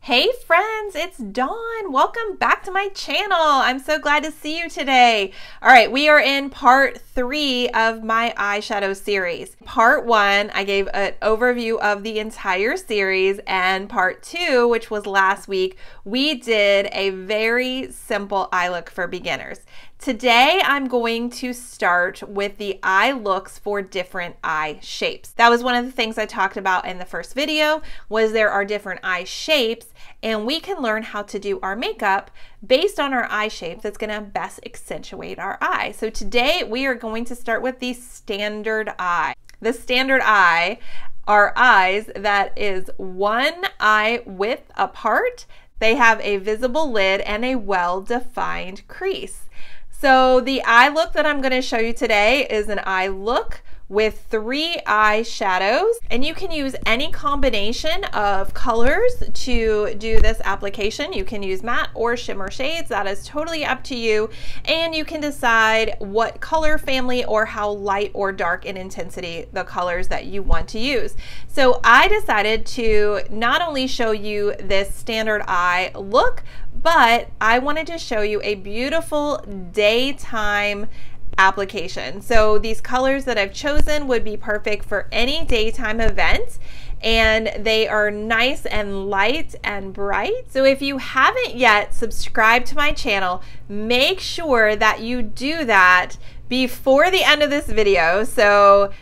Hey friends, it's Dawn. Welcome back to my channel. I'm so glad to see you today. All right, we are in part 3 of my eyeshadow series. Part 1, I gave an overview of the entire series, and part 2, which was last week, we did a very simple eye look for beginners. Today, I'm going to start with the eye looks for different eye shapes. That was one of the things I talked about in the first video, was there are different eye shapes, and we can learn how to do our makeup based on our eye shape that's gonna best accentuate our eye. So today, we are going to start with the standard eye. The standard eye are eyes that is one eye width apart. They have a visible lid and a well-defined crease. So the eye look that I'm going to show you today is an eye look with 3 eye shadows, and you can use any combination of colors to do this application. You can use matte or shimmer shades. That is totally up to you, and you can decide what color family or how light or dark in intensity the colors that you want to use. So I decided to not only show you this standard eye look, but I wanted to show you a beautiful daytime application. So these colors that I've chosen would be perfect for any daytime event, and they are nice and light and bright. So if you haven't yet subscribed to my channel, make sure that you do that before the end of this video. So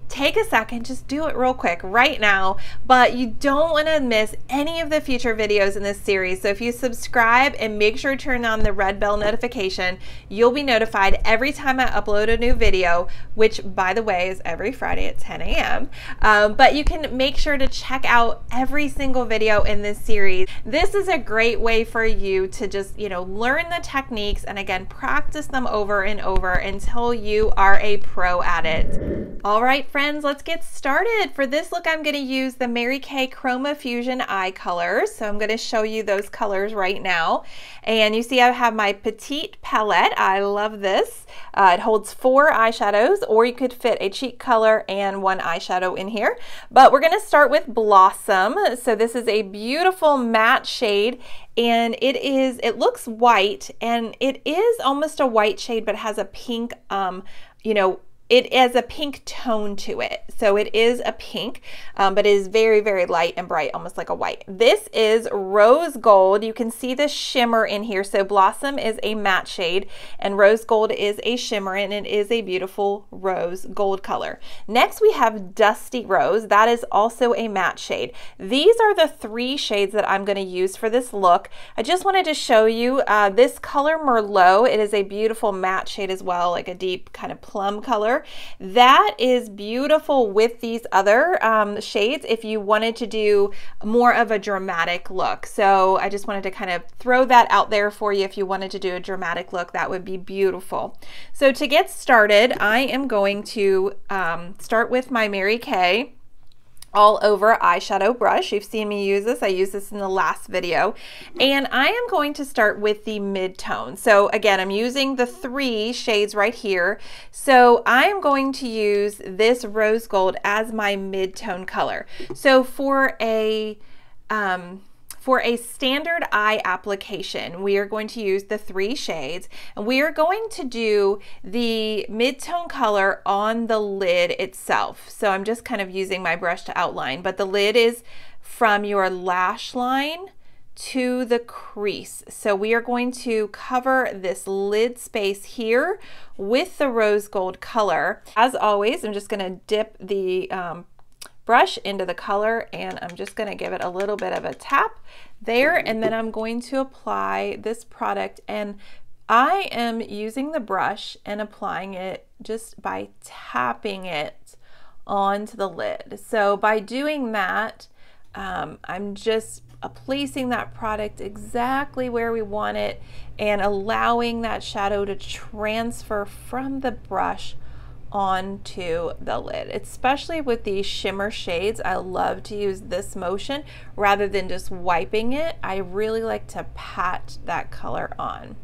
take a second, just do it real quick right now, but you don't want to miss any of the future videos in this series. So if you subscribe and make sure to turn on the red bell notification, you'll be notified every time I upload a new video, which by the way is every Friday at 10 a.m. But you can make sure to check out every single video in this series. This is a great way for you to just, learn the techniques and again, practice them over and over until you are a pro at it. All right, friends, let's get started. For this look, I'm going to use the Mary Kay Chromafusion eye colors. So I'm going to show you those colors right now. And you see I have my Petite palette. I love this. It holds 4 eyeshadows, or you could fit a cheek color and 1 eyeshadow in here. But we're going to start with Blossom. So this is a beautiful matte shade, and it looks white, and it is almost a white shade, but has a pink, it has a pink tone to it. So it is a pink, but it is very, very light and bright, almost like a white. This is Rose Gold. You can see the shimmer in here. So Blossom is a matte shade, and Rose Gold is a shimmer, and it is a beautiful rose gold color. Next, we have Dusty Rose. That is also a matte shade. These are the 3 shades that I'm going to use for this look. I just wanted to show you this color Merlot. It is a beautiful matte shade as well, like a deep kind of plum color. That is beautiful with these other shades if you wanted to do more of a dramatic look. So I just wanted to kind of throw that out there for you. If you wanted to do a dramatic look, that would be beautiful. So to get started, I am going to start with my Mary Kay all over eyeshadow brush. You've seen me use this. I used this in the last video. And I am going to start with the mid-tone. So again, I'm using the 3 shades right here. So I'm going to use this rose gold as my mid-tone color. So for a standard eye application, we are going to use the 3 shades, and we are going to do the mid-tone color on the lid itself. So I'm just kind of using my brush to outline, but the lid is from your lash line to the crease. So we are going to cover this lid space here with the rose gold color. As always, I'm just going to dip the brush into the color, and I'm just going to give it a little bit of a tap there, and then I'm going to apply this product, and I am using the brush and applying it just by tapping it onto the lid. So by doing that, I'm just placing that product exactly where we want it and allowing that shadow to transfer from the brush onto the lid. Especially with these shimmer shades, I love to use this motion rather than just wiping it. I really like to pat that color on.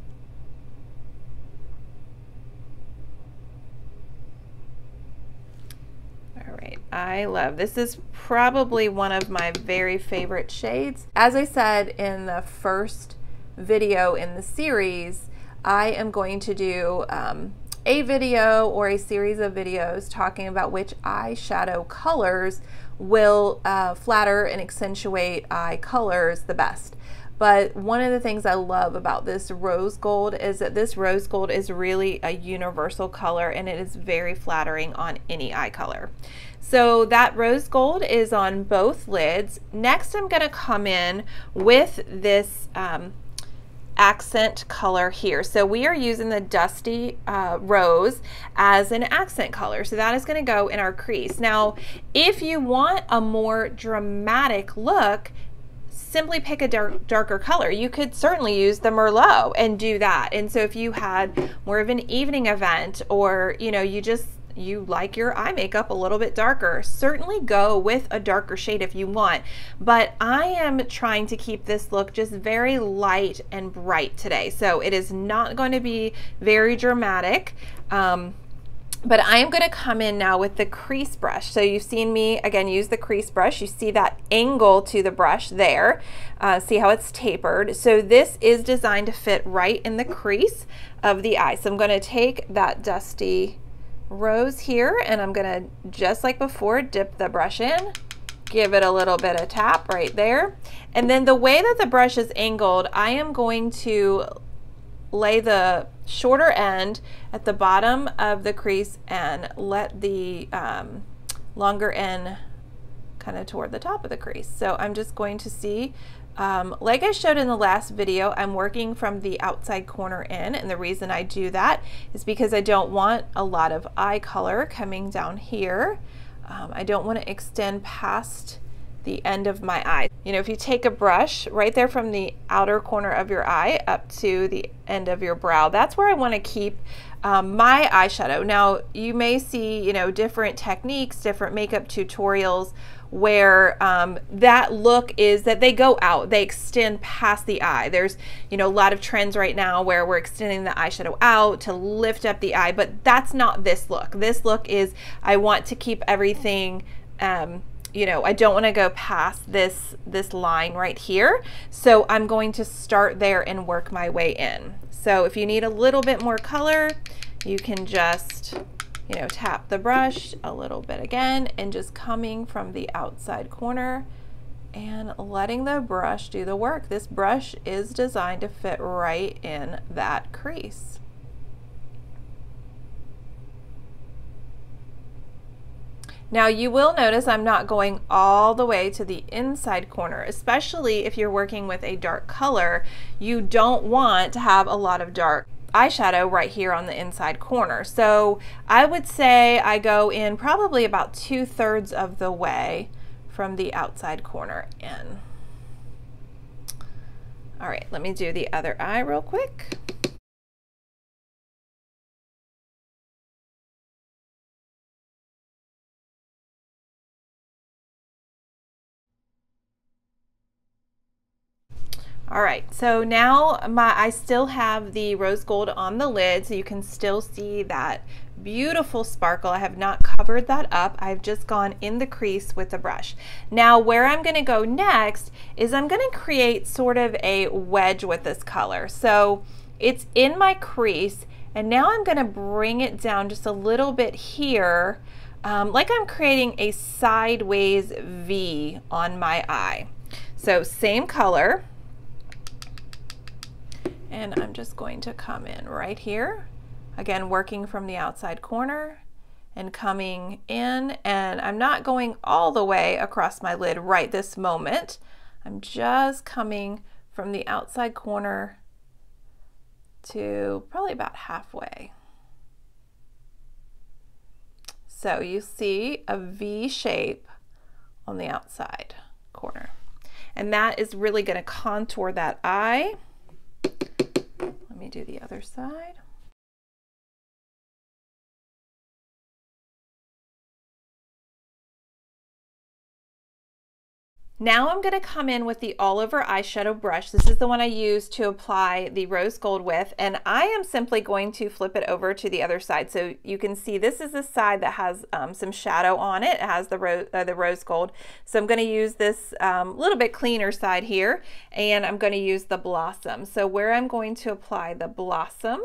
All right, I love this. Is probably one of my very favorite shades. As I said in the first video in the series, I am going to do a video or a series of videos talking about which eyeshadow colors will flatter and accentuate eye colors the best. But one of the things I love about this rose gold is that this rose gold is really a universal color, and it is very flattering on any eye color. So that rose gold is on both lids. Next, I'm going to come in with this accent color here. So we are using the Dusty Rose as an accent color. So that is going to go in our crease. Now, if you want a more dramatic look, simply pick a darker color. You could certainly use the Merlot and do that. And so if you had more of an evening event, or you know, you like your eye makeup a little bit darker, certainly go with a darker shade if you want. But I am trying to keep this look just very light and bright today. So it is not going to be very dramatic. But I am going to come in now with the crease brush. So you've seen me, again, use the crease brush. You see that angle to the brush there. See how it's tapered. So this is designed to fit right in the crease of the eye. So I'm going to take that Dusty Rose here, and I'm going to, just like before, dip the brush in, give it a little bit of tap right there. And then the way that the brush is angled, I am going to lay the shorter end at the bottom of the crease and let the longer end kind of toward the top of the crease. So I'm just going to see, like I showed in the last video, I'm working from the outside corner in, and the reason I do that is because I don't want a lot of eye color coming down here. I don't want to extend past the end of my eye. You know, if you take a brush right there from the outer corner of your eye up to the end of your brow, that's where I want to keep my eyeshadow. Now, you may see, you know, different techniques, different makeup tutorials where that look is that they go out, they extend past the eye. There's, you know, a lot of trends right now where we're extending the eyeshadow out to lift up the eye, but that's not this look. This look is, I want to keep everything you know, I don't want to go past this line right here. So I'm going to start there and work my way in. So if you need a little bit more color, you can just, you know, tap the brush a little bit again, and just coming from the outside corner and letting the brush do the work. This brush is designed to fit right in that crease. Now you will notice I'm not going all the way to the inside corner, especially if you're working with a dark color. You don't want to have a lot of dark eyeshadow right here on the inside corner. So I would say I go in probably about 2/3 of the way from the outside corner in. All right, let me do the other eye real quick. All right, so now I still have the rose gold on the lid, so you can still see that beautiful sparkle. I have not covered that up. I've just gone in the crease with the brush. Now where I'm gonna go next is I'm gonna create sort of a wedge with this color. So it's in my crease, and now I'm gonna bring it down just a little bit here, like I'm creating a sideways V on my eye. So same color. And I'm just going to come in right here, again working from the outside corner and coming in, and I'm not going all the way across my lid right this moment. I'm just coming from the outside corner to probably about halfway. So you see a V shape on the outside corner, and that is really going to contour that eye. Let me do the other side. Now I'm going to come in with the all over eyeshadow brush. This is the one I use to apply the rose gold with, and I am simply going to flip it over to the other side. So you can see this is the side that has some shadow on it. It has the rose gold. So I'm going to use this little bit cleaner side here, and I'm going to use the blossom. So where I'm going to apply the blossom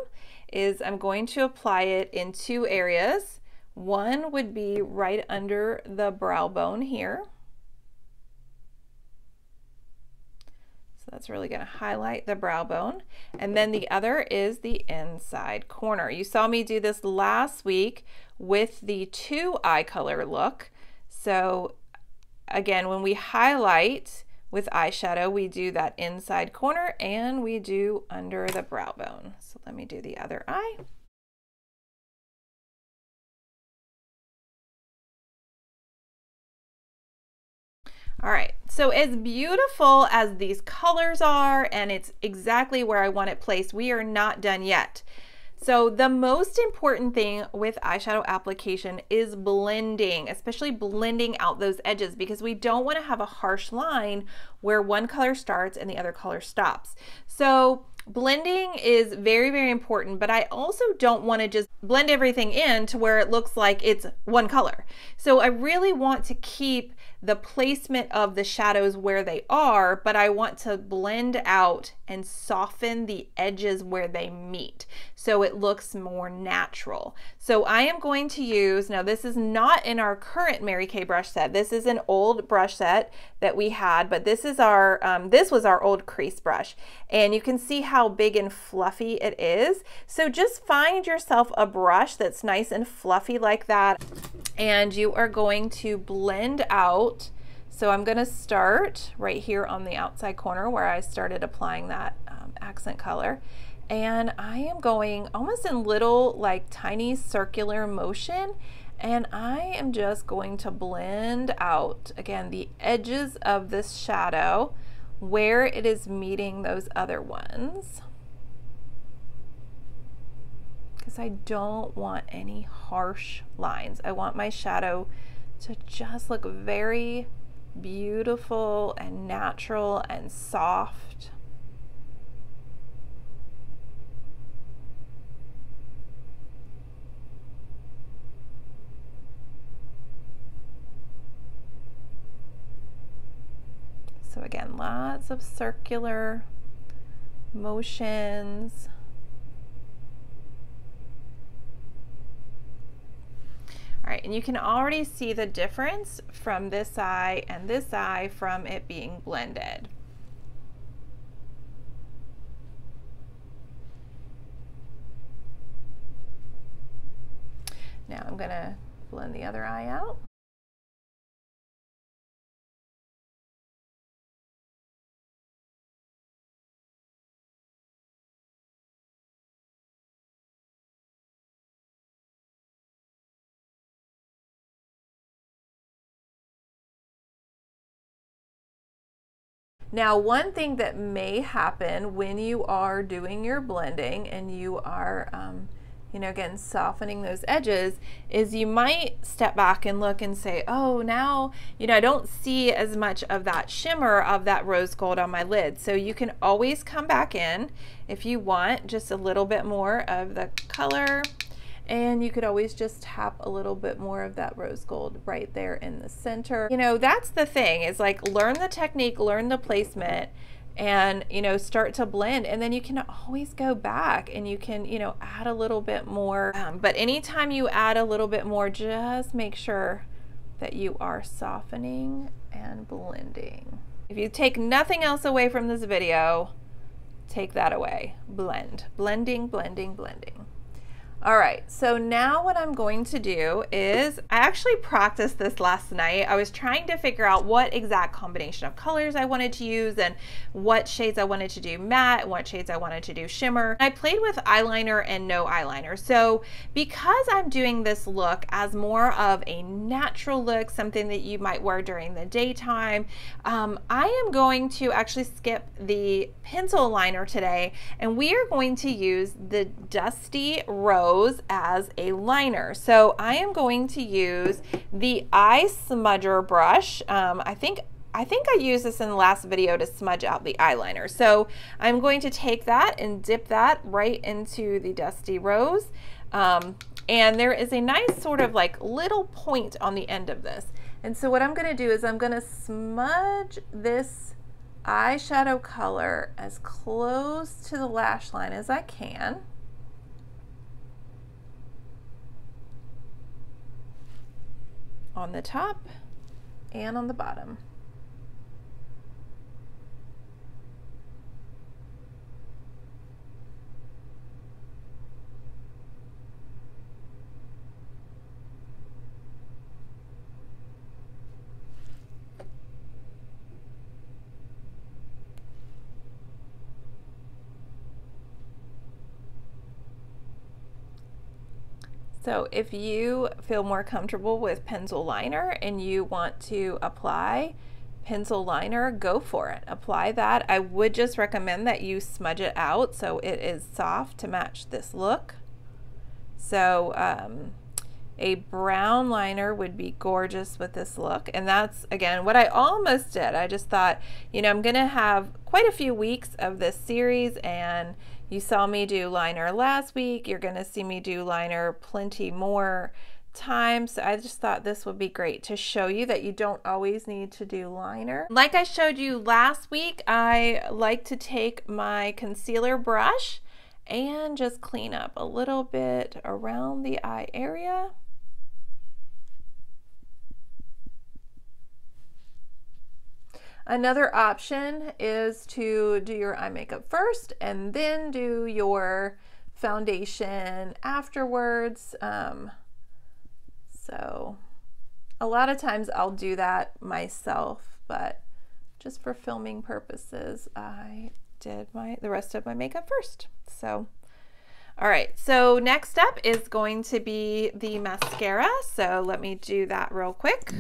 is I'm going to apply it in two areas. One would be right under the brow bone here. So that's really going to highlight the brow bone. And then the other is the inside corner. You saw me do this last week with the 2 eye color look. So again, when we highlight with eyeshadow, we do that inside corner and we do under the brow bone. So let me do the other eye. All right, so as beautiful as these colors are, and it's exactly where I want it placed, we are not done yet. So the most important thing with eyeshadow application is blending, especially blending out those edges, because we don't want to have a harsh line where one color starts and the other color stops. So blending is very, very important, but I also don't want to just blend everything in to where it looks like it's one color. So I really want to keep the placement of the shadows where they are, but I want to blend out and soften the edges where they meet so it looks more natural. So I am going to use, now this is not in our current Mary Kay brush set. This is an old brush set that we had, but this is our, this was our old crease brush. And you can see how big and fluffy it is. So just find yourself a brush that's nice and fluffy like that, and you are going to blend out. So I'm going to start right here on the outside corner where I started applying that accent color. And I am going almost in little, like tiny circular motion. And I am just going to blend out, again, the edges of this shadow where it is meeting those other ones, because I don't want any harsh lines. I want my shadow to just look very beautiful and natural and soft. So again, lots of circular motions. All right, and you can already see the difference from this eye and this eye from it being blended. Now I'm gonna blend the other eye out. Now, one thing that may happen when you are doing your blending and you are, you know, again, softening those edges, is you might step back and look and say, oh, now, you know, I don't see as much of that shimmer of that rose gold on my lid. So you can always come back in if you want just a little bit more of the color. And you could always just tap a little bit more of that rose gold right there in the center. You know, that's the thing, is like learn the technique, learn the placement, and, you know, start to blend. And then you can always go back and you can, you know, add a little bit more. But anytime you add a little bit more, just make sure that you are softening and blending. If you take nothing else away from this video, take that away. Blend, blending, blending, blending. All right, so now what I'm going to do is, I actually practiced this last night. I was trying to figure out what exact combination of colors I wanted to use and what shades I wanted to do matte and what shades I wanted to do shimmer. I played with eyeliner and no eyeliner. So because I'm doing this look as more of a natural look, something that you might wear during the daytime, I am going to actually skip the pencil liner today, and we are going to use the Dusty Rose as a liner. So I am going to use the eye smudger brush. I think I think I used this in the last video to smudge out the eyeliner. So I'm going to take that and dip that right into the Dusty Rose. And there is a nice sort of like little point on the end of this. And so what I'm going to do is I'm going to smudge this eyeshadow color as close to the lash line as I can. On the top and on the bottom. So if you feel more comfortable with pencil liner and you want to apply pencil liner, go for it. Apply that. I would just recommend that you smudge it out so it is soft to match this look. So a brown liner would be gorgeous with this look. And that's, again, what I almost did. I just thought, you know, I'm going to have quite a few weeks of this series, and you saw me do liner last week. You're going to see me do liner plenty more times. So I just thought this would be great to show you that you don't always need to do liner. Like I showed you last week, I like to take my concealer brush and just clean up a little bit around the eye area. Another option is to do your eye makeup first and then do your foundation afterwards. So a lot of times I'll do that myself, but just for filming purposes, I did the rest of my makeup first. So, all right, so next up is going to be the mascara. So let me do that real quick.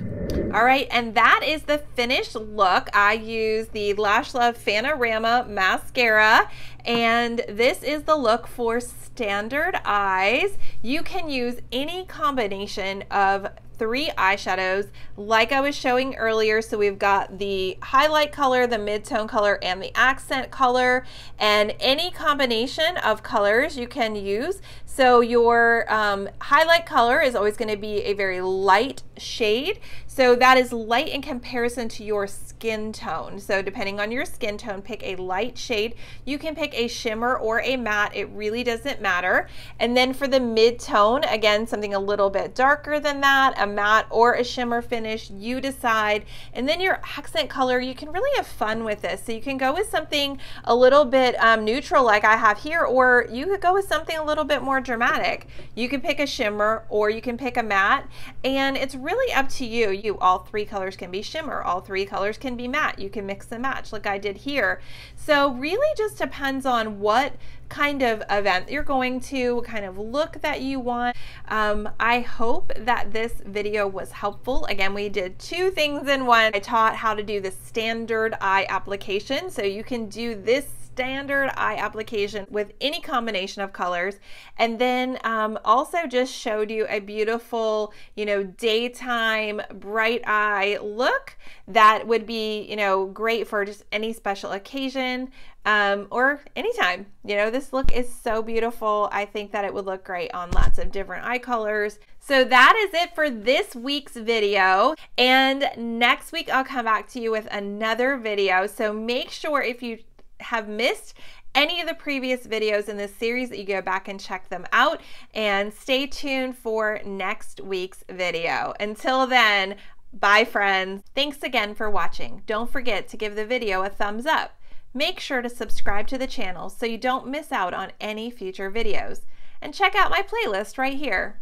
All right, and that is the finished look. I use the Lash Love Fanorama mascara, and this is the look for standard eyes. You can use any combination of 3 eyeshadows like I was showing earlier. So we've got the highlight color, the mid-tone color, and the accent color, and any combination of colors you can use. So your highlight color is always going to be a very light shade. So that is light in comparison to your skin tone. So depending on your skin tone, pick a light shade. You can pick a shimmer or a matte. It really doesn't matter. And then for the mid-tone, again, something a little bit darker than that, a matte or a shimmer finish, you decide. And then your accent color, you can really have fun with this. So you can go with something a little bit neutral like I have here, or you could go with something a little bit more dramatic. You can pick a shimmer or you can pick a matte, and it's really up to you. All 3 colors can be shimmer, all 3 colors can be matte. You can mix and match like I did here. So really just depends on what kind of event you're going to, what kind of look that you want. I hope that this video was helpful. Again, we did 2 things in one. I taught how to do the standard eye application, so you can do this standard eye application with any combination of colors, and then also just showed you a beautiful, you know, daytime bright eye look that would be, you know, great for just any special occasion or anytime. You know, this look is so beautiful. I think that it would look great on lots of different eye colors. So that is it for this week's video, and next week I'll come back to you with another video. So make sure if you have missed any of the previous videos in this series that you go back and check them out, and stay tuned for next week's video. Until then, bye friends. Thanks again for watching. Don't forget to give the video a thumbs up. Make sure to subscribe to the channel so you don't miss out on any future videos, and check out my playlist right here.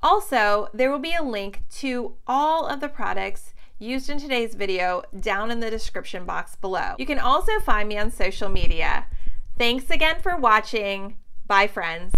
Also, there will be a link to all of the products used in today's video down in the description box below. You can also find me on social media. Thanks again for watching. Bye friends.